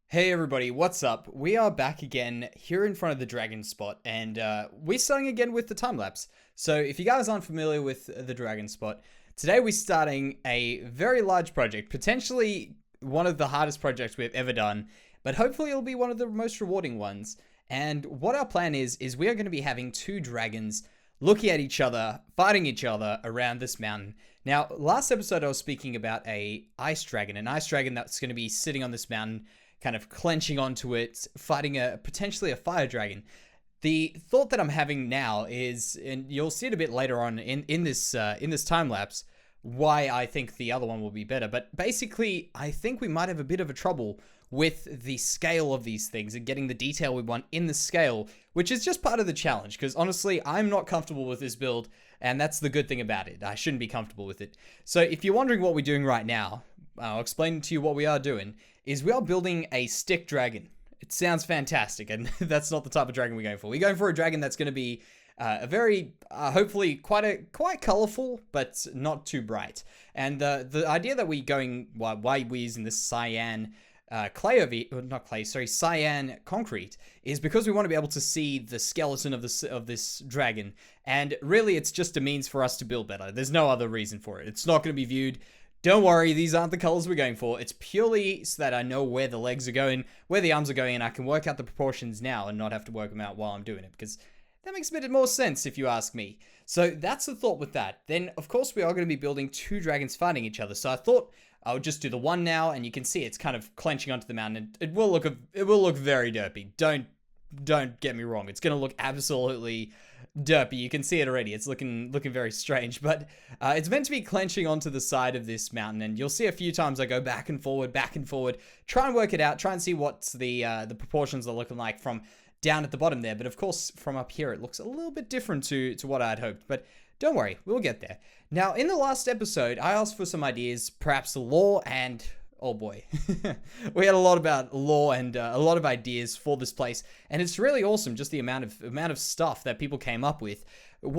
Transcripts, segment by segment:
Hey everybody, what's up? We are back again here in front of the dragon spot, and we're starting again with the time lapse. So, if you guys aren't familiar with the dragon spot, today we're starting a very large project, potentially one of the hardest projects we've ever done, but hopefully it'll be one of the most rewarding ones. And what our plan is we are going to be having two dragons looking at each other, fighting each other around this mountain. Now, last episode I was speaking about an ice dragon that's going to be sitting on this mountain kind of clenching onto it, fighting a potentially a fire dragon. The thought that I'm having now is, and you'll see it a bit later on in this time lapse, why I think the other one will be better. But basically, I think we might have a bit of a trouble with the scale of these things and getting the detail we want in the scale, which is just part of the challenge. Because honestly, I'm not comfortable with this build, and that's the good thing about it. I shouldn't be comfortable with it. So if you're wondering what we're doing right now, I'll explain to you what we are doing, is we are building a stick dragon. It sounds fantastic, and that's not the type of dragon we're going for. We're going for a dragon that's going to be a very, hopefully, quite colorful, but not too bright. And the idea that we're going, why we're using this cyan cyan concrete, is because we want to be able to see the skeleton of this dragon. And really, it's just a means for us to build better. There's no other reason for it. It's not going to be viewed. Don't worry, these aren't the colors we're going for. It's purely so that I know where the legs are going, where the arms are going, and I can work out the proportions now and not have to work them out while I'm doing it, because that makes a bit more sense if you ask me. So that's the thought with that. Then, of course, we are going to be building two dragons fighting each other. So I thought I would just do the one now, and you can see it's kind of clenching onto the mountain. It will look very derpy. Don't get me wrong. It's going to look absolutely derpy. You can see it already. It's looking very strange, but it's meant to be clenching onto the side of this mountain, and you'll see a few times I go back and forward, try and work it out, try and see what the proportions are looking like from down at the bottom there. But of course, from up here, it looks a little bit different to what I'd hoped, but don't worry, we'll get there. Now, in the last episode, I asked for some ideas, perhaps the lore, and oh boy, we had a lot about lore and a lot of ideas for this place, and it's really awesome just the amount of stuff that people came up with.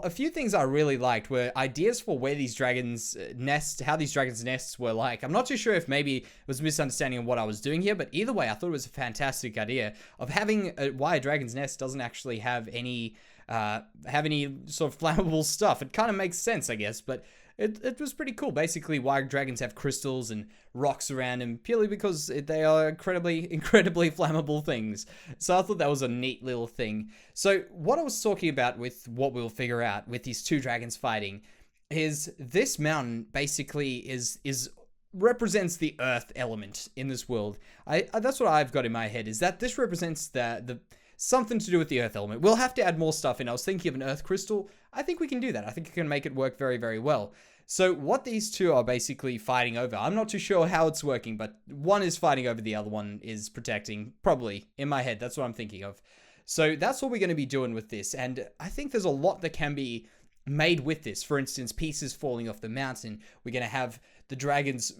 A few things I really liked were ideas for where these dragons nest, how these dragons nests were like. I'm not too sure if maybe it was a misunderstanding of what I was doing here, but either way, I thought it was a fantastic idea of having why a dragon's nest doesn't actually have any sort of flammable stuff. It kind of makes sense, I guess, but it was pretty cool. Basically, why dragons have crystals and rocks around them purely because they are incredibly flammable things. So I thought that was a neat little thing. So what I was talking about with what we'll figure out with these two dragons fighting is this mountain basically is represents the earth element in this world. That's what I've got in my head, is that this represents the something to do with the earth element. We'll have to add more stuff in. I was thinking of an earth crystal. I think we can do that. I think we can make it work very, very well. So what these two are basically fighting over, I'm not too sure how it's working, but one is fighting over, the other one is protecting, probably, in my head. That's what I'm thinking of. So that's what we're going to be doing with this. And I think there's a lot that can be made with this. For instance, pieces falling off the mountain. We're going to have the dragons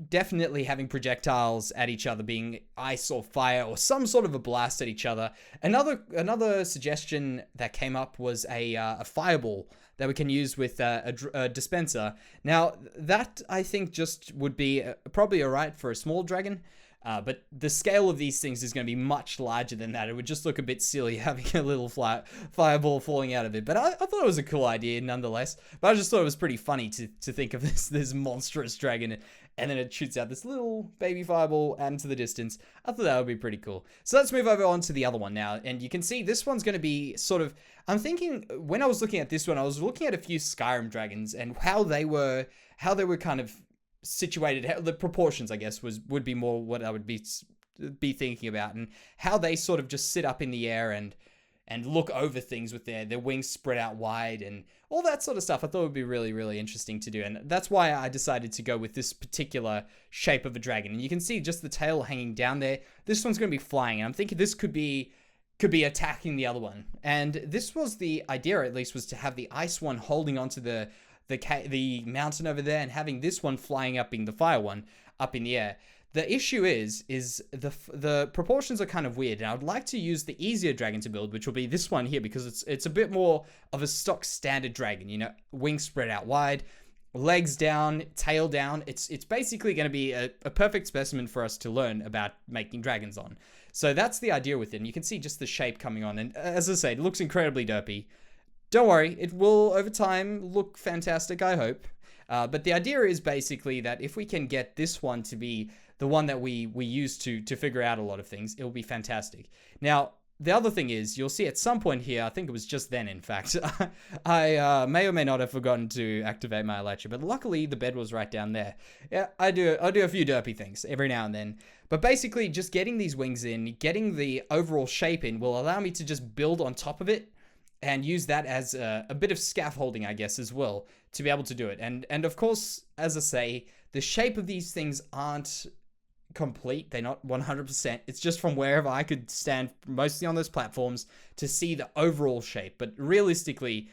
definitely having projectiles at each other, being ice or fire or some sort of a blast at each other. Another suggestion that came up was a fireball that we can use with a dispenser. Now that I think just would be probably alright for a small dragon. But the scale of these things is going to be much larger than that. It would just look a bit silly having a little fireball falling out of it. But I thought it was a cool idea nonetheless. But I just thought it was pretty funny to think of this monstrous dragon, and then it shoots out this little baby fireball out into the distance. I thought that would be pretty cool. So let's move over on to the other one now. And you can see this one's going to be sort of... I'm thinking, when I was looking at this one, I was looking at a few Skyrim dragons and how they were kind of situated. The proportions, I guess, would be more what I would be thinking about, and how they sort of just sit up in the air and look over things with their wings spread out wide and all that sort of stuff. I thought it would be really, really interesting to do, and that's why I decided to go with this particular shape of a dragon. And you can see just the tail hanging down there. This one's going to be flying, and I'm thinking this could be attacking the other one. And this was the idea, at least, was to have the ice one holding onto the mountain over there, and having this one flying up, being the fire one, up in the air. The issue is the proportions are kind of weird, and I would like to use the easier dragon to build, which will be this one here, because it's a bit more of a stock standard dragon, wings spread out wide, legs down, tail down. It's basically going to be a perfect specimen for us to learn about making dragons on. So that's the idea with it. And you can see just the shape coming on. And as I said, it looks incredibly derpy. Don't worry, it will over time look fantastic, I hope. But the idea is basically that if we can get this one to be the one that we use to figure out a lot of things, it will be fantastic. Now, the other thing is, you'll see at some point here, I think it was just then, in fact, I may or may not have forgotten to activate my elytra, but luckily the bed was right down there. Yeah, I do a few derpy things every now and then. But basically, just getting these wings in, getting the overall shape in, will allow me to just build on top of it and use that as a bit of scaffolding, I guess, as well, to be able to do it. And of course, as I say, the shape of these things aren't complete. They're not 100%. It's just from wherever I could stand, mostly on those platforms, to see the overall shape. But realistically,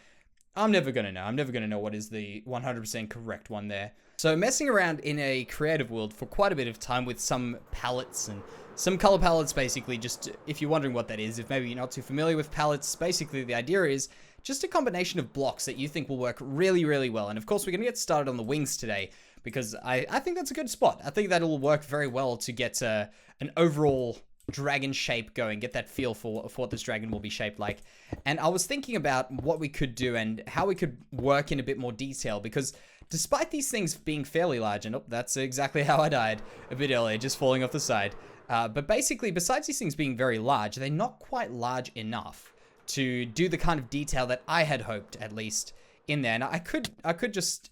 I'm never going to know. I'm never going to know what is the 100% correct one there. So messing around in a creative world for quite a bit of time with some palettes and some color palettes, basically, just if you're wondering what that is, if maybe you're not too familiar with palettes, basically the idea is just a combination of blocks that you think will work really, really well. And of course, we're going to get started on the wings today, because I think that's a good spot. I think that'll work very well to get an overall dragon shape going, get that feel for what this dragon will be shaped like. And I was thinking about what we could do and how we could work in a bit more detail, because despite these things being fairly large, and that's exactly how I died a bit earlier, just falling off the side. But basically, besides these things being very large, they're not quite large enough to do the kind of detail that I had hoped, at least, in there. And I could just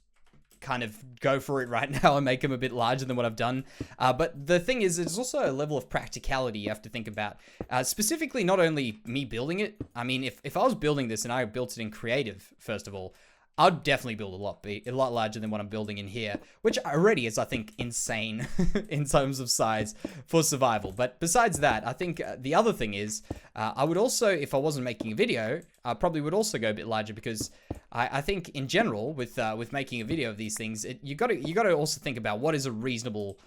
kind of go for it right now and make them a bit larger than what I've done. But the thing is, there's also a level of practicality you have to think about. Specifically, not only me building it. I mean, if I was building this and I built it in creative, first of all, I'd definitely build a lot larger than what I'm building in here, which already is, I think, insane in terms of size for survival. But besides that, I think the other thing is, I would also, if I wasn't making a video, I probably would also go a bit larger, because I think in general with making a video of these things, you got to also think about what is a reasonable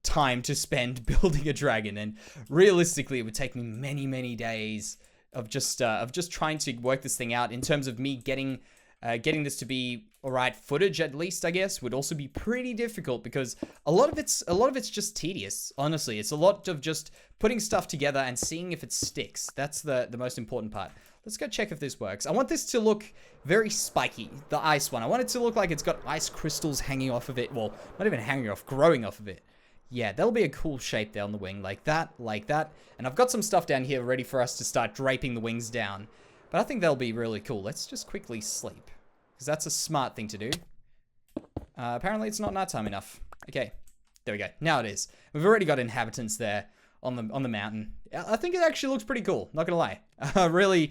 time to spend building a dragon. And realistically, it would take me many days of just trying to work this thing out in terms of me getting this to be alright footage, at least, I guess, would also be pretty difficult, because a lot of it's just tedious. Honestly, it's a lot of just putting stuff together and seeing if it sticks. That's the most important part. Let's go check if this works. I want this to look very spiky, the ice one. I want it to look like it's got ice crystals hanging off of it. Well, not even hanging off, growing off of it. Yeah, that'll be a cool shape there on the wing, like that. And I've got some stuff down here ready for us to start draping the wings down. But I think that'll be really cool. Let's just quickly sleep, because that's a smart thing to do. Apparently it's not nighttime enough. Okay, there we go. Now it is. We've already got inhabitants there on the mountain. I think it actually looks pretty cool, not gonna lie. I really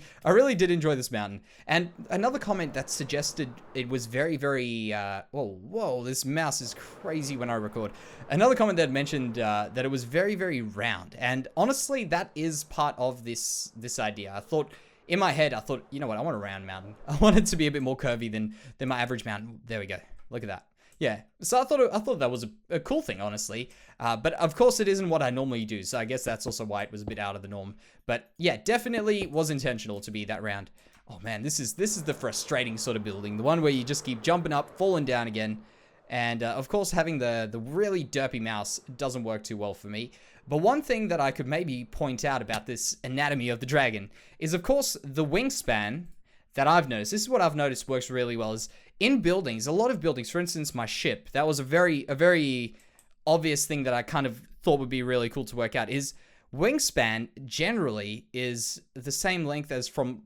did enjoy this mountain. And another comment that suggested it was very, whoa, this mouse is crazy when I record. Another comment that mentioned that it was very, very round. And honestly, that is part of this idea. In my head, I thought, you know what, I want a round mountain. I want it to be a bit more curvy than my average mountain. There we go. Look at that. Yeah. So I thought that was a cool thing, honestly. But of course, it isn't what I normally do. So I guess that's also why it was a bit out of the norm. But yeah, definitely was intentional to be that round. Oh man, this is the frustrating sort of building. The one where you just keep jumping up, falling down again. And of course, having the really derpy mouse doesn't work too well for me. But one thing that I could maybe point out about this anatomy of the dragon is, of course, the wingspan that I've noticed. This is what I've noticed works really well, is in buildings, a lot of buildings, for instance, my ship, that was a very obvious thing that I kind of thought would be really cool to work out, is wingspan generally is the same length as from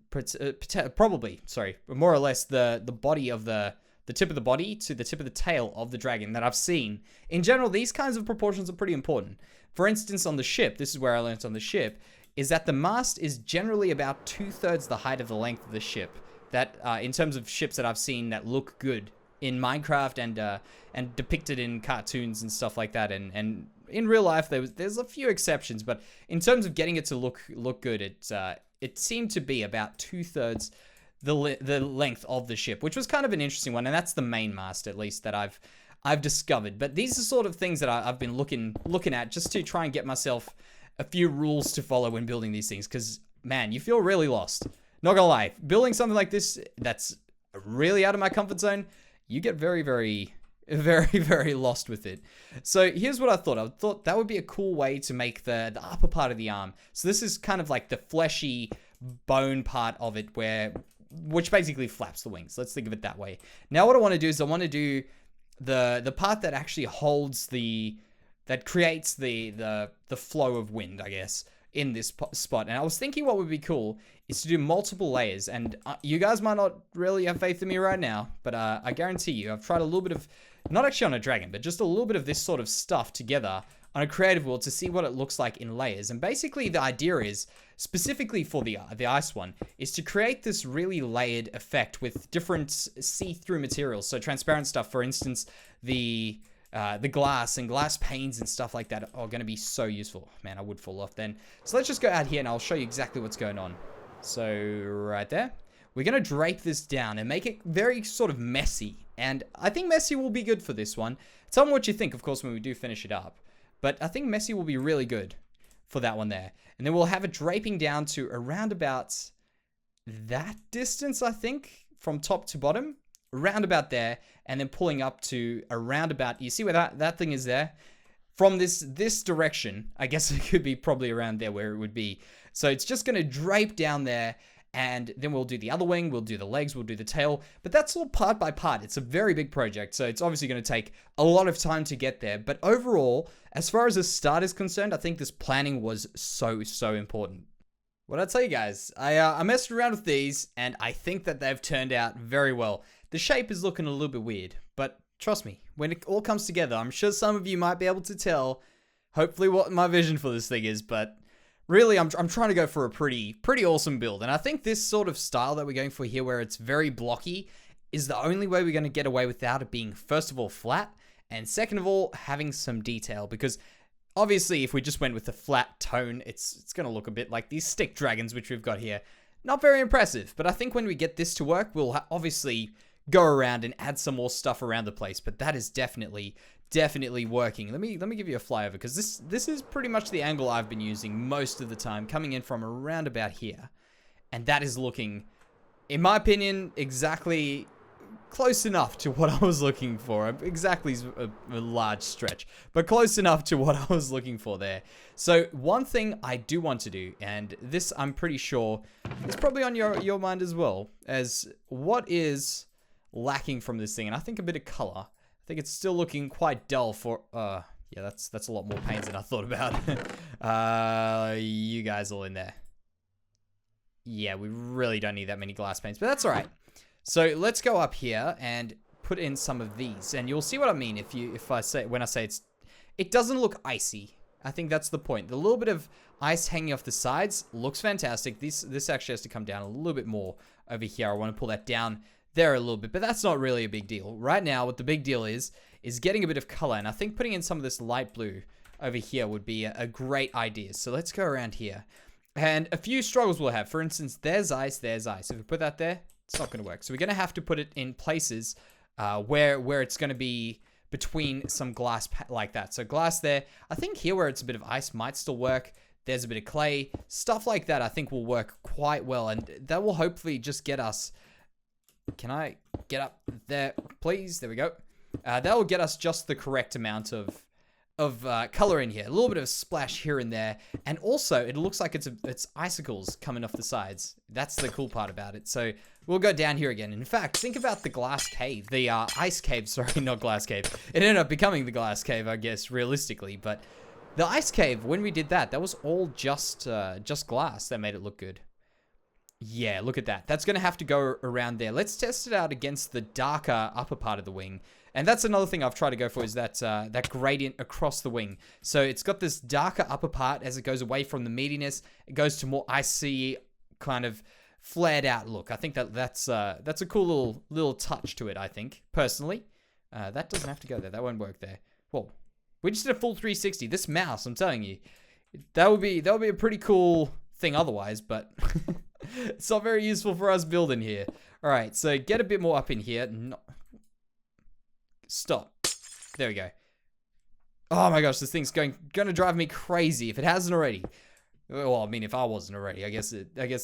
more or less the body of the tip of the body to the tip of the tail of the dragon that I've seen. In general, these kinds of proportions are pretty important. For instance, on the ship, this is where I learned on the ship, is that the mast is generally about 2/3 the height of the length of the ship. That, in terms of ships that I've seen that look good in Minecraft and depicted in cartoons and stuff like that, and in real life there's a few exceptions, but in terms of getting it to look good, it seemed to be about 2/3 the length of the ship, which was kind of an interesting one, and that's the main mast, at least, that I've discovered. But these are sort of things that I've been looking at just to try and get myself a few rules to follow when building these things, because man, you feel really lost. Not gonna lie, building something like this that's really out of my comfort zone, you get very, very, very, very lost with it. So here's what I thought. I thought that would be a cool way to make the upper part of the arm. So this is kind of like the fleshy bone part of it which basically flaps the wings. Let's think of it that way. Now what I want to do is I want to do the part that actually holds that creates the flow of wind, I guess, in this spot. And I was thinking what would be cool is to do multiple layers. And you guys might not really have faith in me right now, but I guarantee you, I've tried a little bit of, not actually on a dragon, but just a little bit of this sort of stuff together on a creative world to see what it looks like in layers. And basically the idea is, specifically for the ice one, is to create this really layered effect with different see-through materials. So transparent stuff, for instance, the glass and glass panes and stuff like that are going to be so useful. Man, I would fall off then. So let's just go out here and I'll show you exactly what's going on. So right there, we're going to drape this down and make it very sort of messy. And I think messy will be good for this one. Tell me what you think, of course, when we do finish it up. But I think messy will be really good for that one there. And then we'll have it draping down to around about that distance, I think, from top to bottom. Around about there, and then pulling up to around about, you see where that thing is there? From this direction, I guess it could be probably around there where it would be. So it's just going to drape down there, and then we'll do the other wing, we'll do the legs, we'll do the tail, but that's all part by part. It's a very big project, so it's obviously going to take a lot of time to get there, but overall, as far as the start is concerned, I think this planning was so important. What I tell you guys, I messed around with these, and I think that they've turned out very well. The shape is looking a little bit weird, but trust me, when it all comes together, I'm sure some of you might be able to tell, hopefully, what my vision for this thing is, but really, I'm trying to go for a pretty awesome build, and I think this sort of style that we're going for here, where it's very blocky, is the only way we're going to get away without it being, first of all, flat, and second of all, having some detail, because obviously, if we just went with a flat tone, it's going to look a bit like these stick dragons, which we've got here. Not very impressive, but I think when we get this to work, we'll obviously go around and add some more stuff around the place, but that is definitely working. Let me give you a flyover, because this is pretty much the angle I've been using most of the time, coming in from around about here, and that is looking, in my opinion, exactly close enough to what I was looking for. Exactly is a large stretch, but close enough to what I was looking for there. So one thing I do want to do, and this I'm pretty sure is probably on your mind as well, as what is lacking from this thing, and I think a bit of color. I think it's still looking quite dull for, yeah, that's a lot more panes than I thought about. You guys all in there. Yeah, we really don't need that many glass panes, but that's all right. So let's go up here and put in some of these, and you'll see what I mean when I say it doesn't look icy. I think that's the point. The little bit of ice hanging off the sides looks fantastic. This actually has to come down a little bit more over here. I want to pull that down there a little bit, but that's not really a big deal. Right now, what the big deal is getting a bit of color, and I think putting in some of this light blue over here would be a great idea. So let's go around here, and a few struggles we'll have. For instance, there's ice, there's ice. If we put that there, it's not going to work. So we're going to have to put it in places where it's going to be between some glass like that. So glass there. I think here where it's a bit of ice might still work. There's a bit of clay. Stuff like that I think will work quite well, and that will hopefully just get us. Can I get up there, please? There we go. That will get us just the correct amount of color in here. A little bit of a splash here and there. And also, it looks like it's icicles coming off the sides. That's the cool part about it. So we'll go down here again. In fact, think about the glass cave. The ice cave, sorry, not glass cave. It ended up becoming the glass cave, I guess, realistically. But the ice cave, when we did that was all just glass that made it look good. Yeah, look at that. That's going to have to go around there. Let's test it out against the darker upper part of the wing. And that's another thing I've tried to go for, is that gradient across the wing. So it's got this darker upper part as it goes away from the meatiness. It goes to more icy, kind of flared out look. I think that's a cool little touch to it, I think, personally. That doesn't have to go there. That won't work there. Whoa. We just did a full 360. This mouse, I'm telling you, that would be a pretty cool thing otherwise, but it's not very useful for us building here. All right, so get a bit more up in here. No. Stop. There we go. Oh my gosh, this thing's gonna drive me crazy if it hasn't already. Well, I mean, if I wasn't already, I guess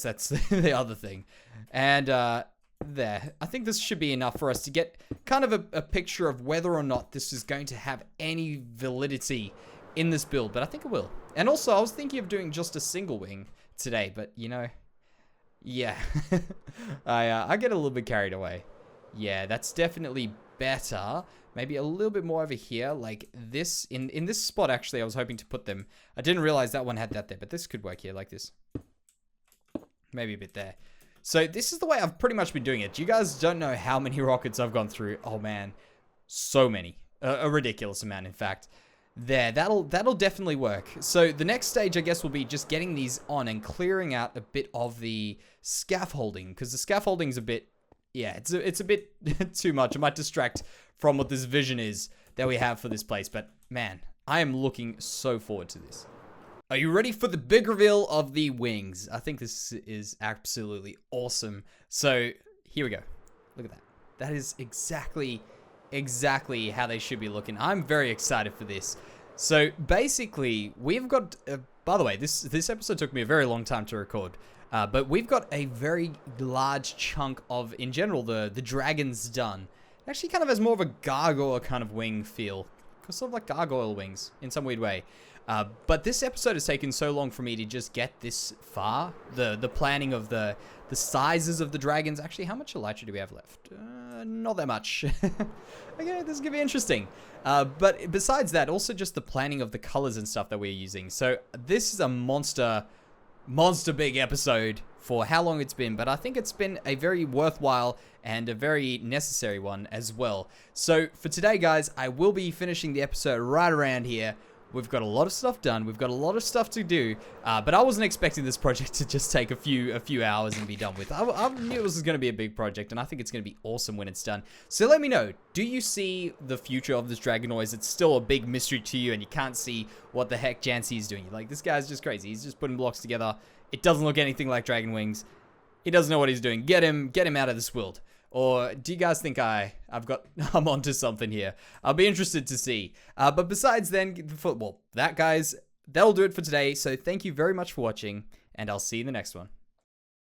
that's the other thing. And there. I think this should be enough for us to get kind of a picture of whether or not this is going to have any validity in this build, but I think it will. And also, I was thinking of doing just a single wing today, but you know, yeah, I get a little bit carried away. Yeah, that's definitely better. Maybe a little bit more over here, like this. In this spot, actually, I was hoping to put them. I didn't realize that one had that there, but this could work here, like this. Maybe a bit there. So this is the way I've pretty much been doing it. You guys don't know how many rockets I've gone through. Oh, man. So many. A ridiculous amount, in fact. There, that'll definitely work. So the next stage, I guess, will be just getting these on and clearing out a bit of the scaffolding. Because the scaffolding's a bit... Yeah, it's a bit too much. It might distract from what this vision is that we have for this place. But, man, I am looking so forward to this. Are you ready for the big reveal of the wings? I think this is absolutely awesome. So, here we go. Look at that. That is exactly how they should be looking. I'm very excited for this. So, basically, we've got... by the way, this episode took me a very long time to record. But we've got a very large chunk of, in general, the dragons done. It actually kind of has more of a gargoyle kind of wing feel. Sort of like gargoyle wings, in some weird way. But this episode has taken so long for me to just get this far. The planning of the sizes of the dragons. Actually, how much elytra do we have left? Not that much. Okay, this is going to be interesting. But besides that, also just the planning of the colors and stuff that we're using. So this is a monster big episode for how long it's been, but I think it's been a very worthwhile and a very necessary one as well. So for today, guys, I will be finishing the episode right around here. We've got a lot of stuff done. We've got a lot of stuff to do, but I wasn't expecting this project to just take a few hours and be done with. I knew it was going to be a big project, and I think it's going to be awesome when it's done. So let me know, do you see the future of this dragon, or is it still a big mystery to you and you can't see what the heck Jansey is doing? You're like, this guy's just crazy. He's just putting blocks together. It doesn't look anything like dragon wings. He doesn't know what he's doing. Get him out of this world. Or do you guys think I'm onto something here? I'll be interested to see. But besides then, well, that guys, that'll do it for today. So thank you very much for watching, and I'll see you in the next one.